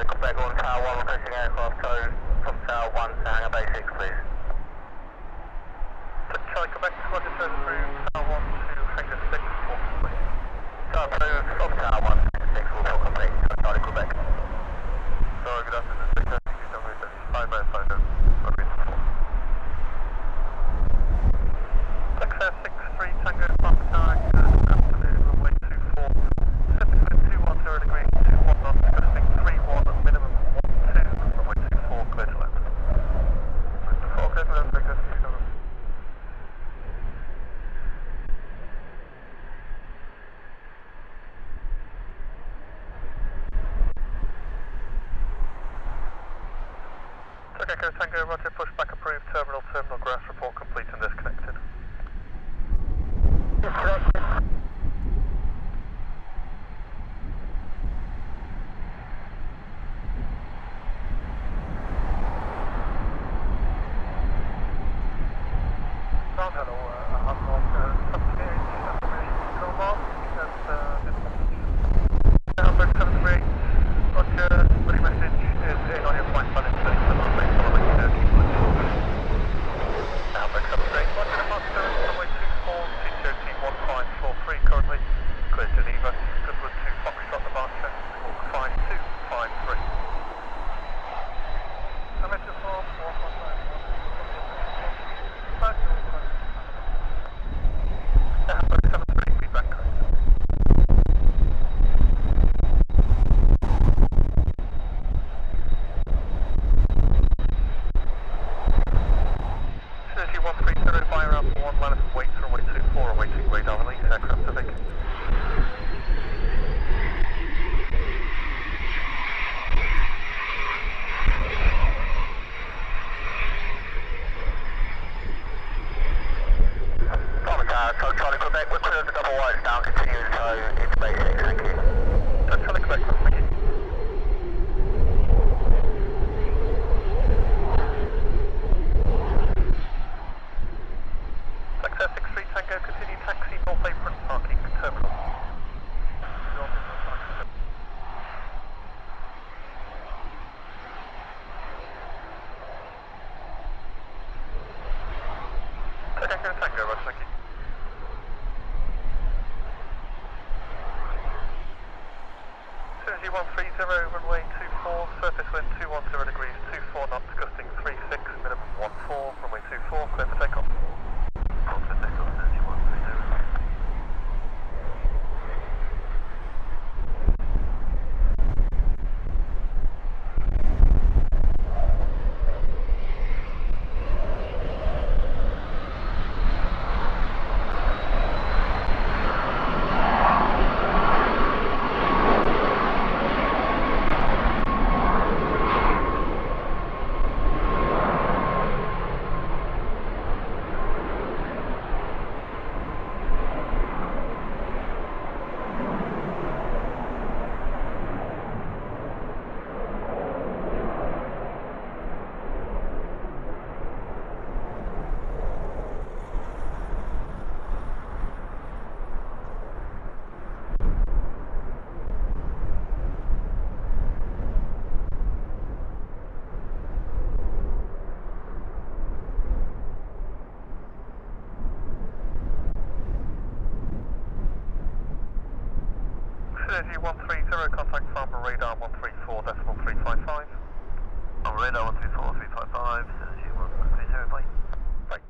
Charlie, Quebec on Tower 1, requesting aircraft code from Tower 1 to hangar bay 6, please. Charlie, Quebec, Roger, turn through Tower 1 to hangar 6, for complete. Tower approved from Tower 1 to 6, will for complete. Charlie, Quebec. Sorry, good afternoon, Citation CJ12 5 Flexjet 63 Tango Papa Tower, good afternoon, runway 24. Pacific wind 210 degrees, 21 knots, gusting 31, minimum 12, runway 24, clear to land. 24, clear to land, Flexjet CJ12. Echo Tango, Roger, pushback approved, terminal grass report complete and disconnected. Disconnected. Hello, Hamburg, 78, Control Hamburg 78, Roger, the message is in on your flight plan in 37 place, following keep Hamburg 78, Roger, departure, runway 24, CJ1543, currently clear Geneva, Goodwood 2 Foxtrot departure, Cork 5253. Amateur form, 115. Hamburg 73, feedback correct. Synergy 130, fire Alpha 1, line of weight, runway 24, awaiting radar release, aircraft to vacant. Charlie, Quebec, we're clear of the double whites now, continue to tow into base 6, thank you. Charlie, Quebec, thank you. Flexjet 63 Tango, continue taxi, North Apron, parking, terminal. Echo Tango, Roger, thank you. Synergy 130, runway 24, surface wind 210 degrees, 24 knots, gusting 36, minimum 14, runway 24, clear for takeoff. Clear for takeoff, Synergy 130. Synergy 130, contact Farnborough radar 134.355. On radar 134.355, Synergy 130, bye. Bye.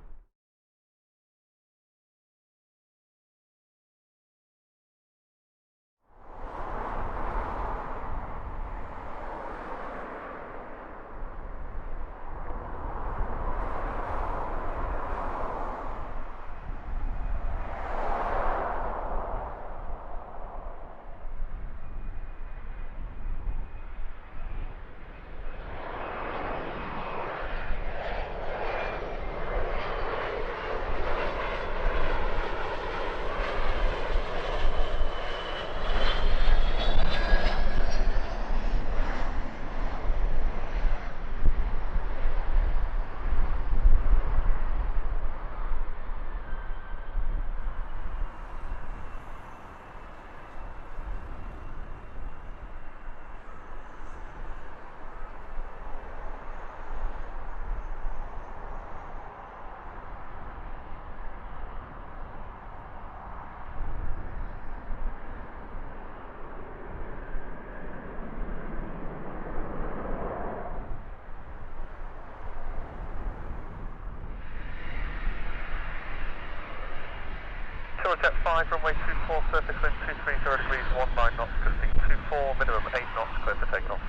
Jet 5, runway 24, surface wind 230 degrees, 19 knots, gusting 24, minimum 8 knots, clear for takeoff.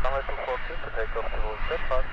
Runway 24, clear for takeoff, Tyrolean Jet 5.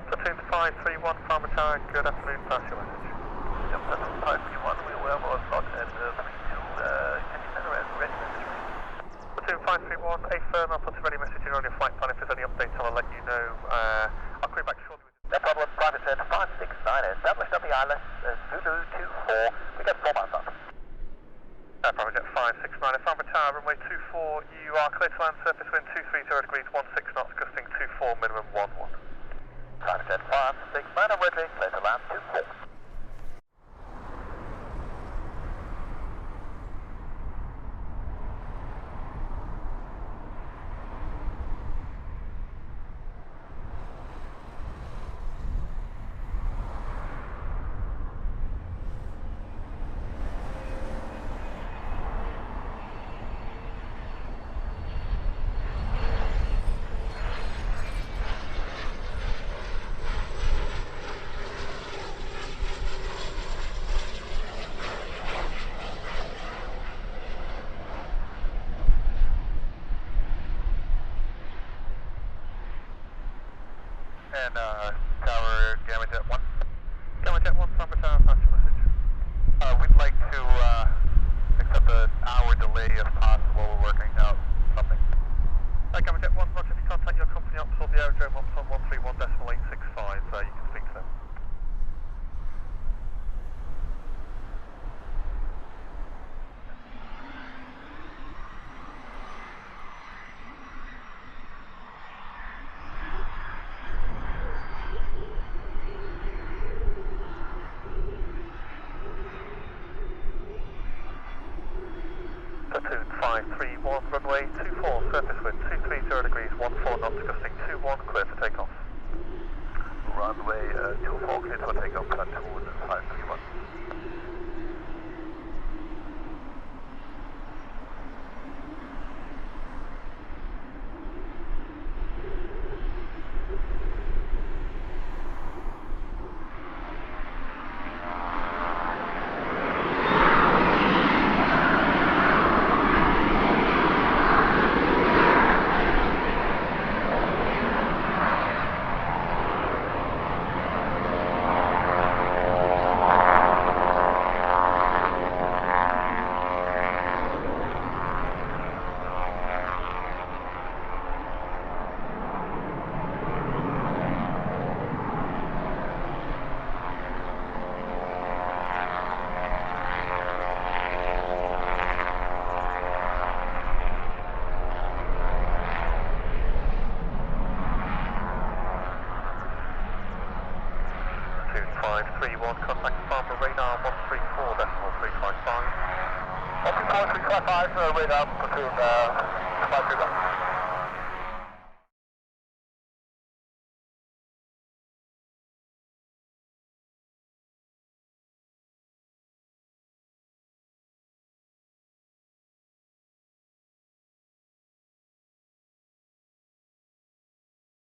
Platoon 531, Farnborough Tower, good afternoon, pass your message. Yep, Platoon 531, we will have our slot at 32, ready message. Platoon 531, A firm, I'll put a ready message in on your flight plan. If there's any updates, I'll let you know. I'll call you back shortly. No problem, Private Jet 569, established on the island, Zulu 24, we got 4 miles up. Private Jet 569, Farnborough Tower, runway 24, you are clear to land, surface wind 230 degrees, 16 knots, gusting 24, minimum 11. Private Jet 569, I'm ready, clear to land 24. And Tower Gamma Jet 1. Gamma Jet 1, Farnborough Tower, pass your message. We'd like to accept an hour delay if possible. We're working out something. Gamma Jet 1, roger, if you contact your company ops or the aerodrome ops on 131.865, you can speak to them. Platoon 531, runway 24, surface wind 230 degrees, 14 knots, gusting 21, clear for takeoff. Runway 24, clear for takeoff, Platoon 531. Platoon 531, contact Farnborough radar 134.355. 134.355, radar, Platoon 531.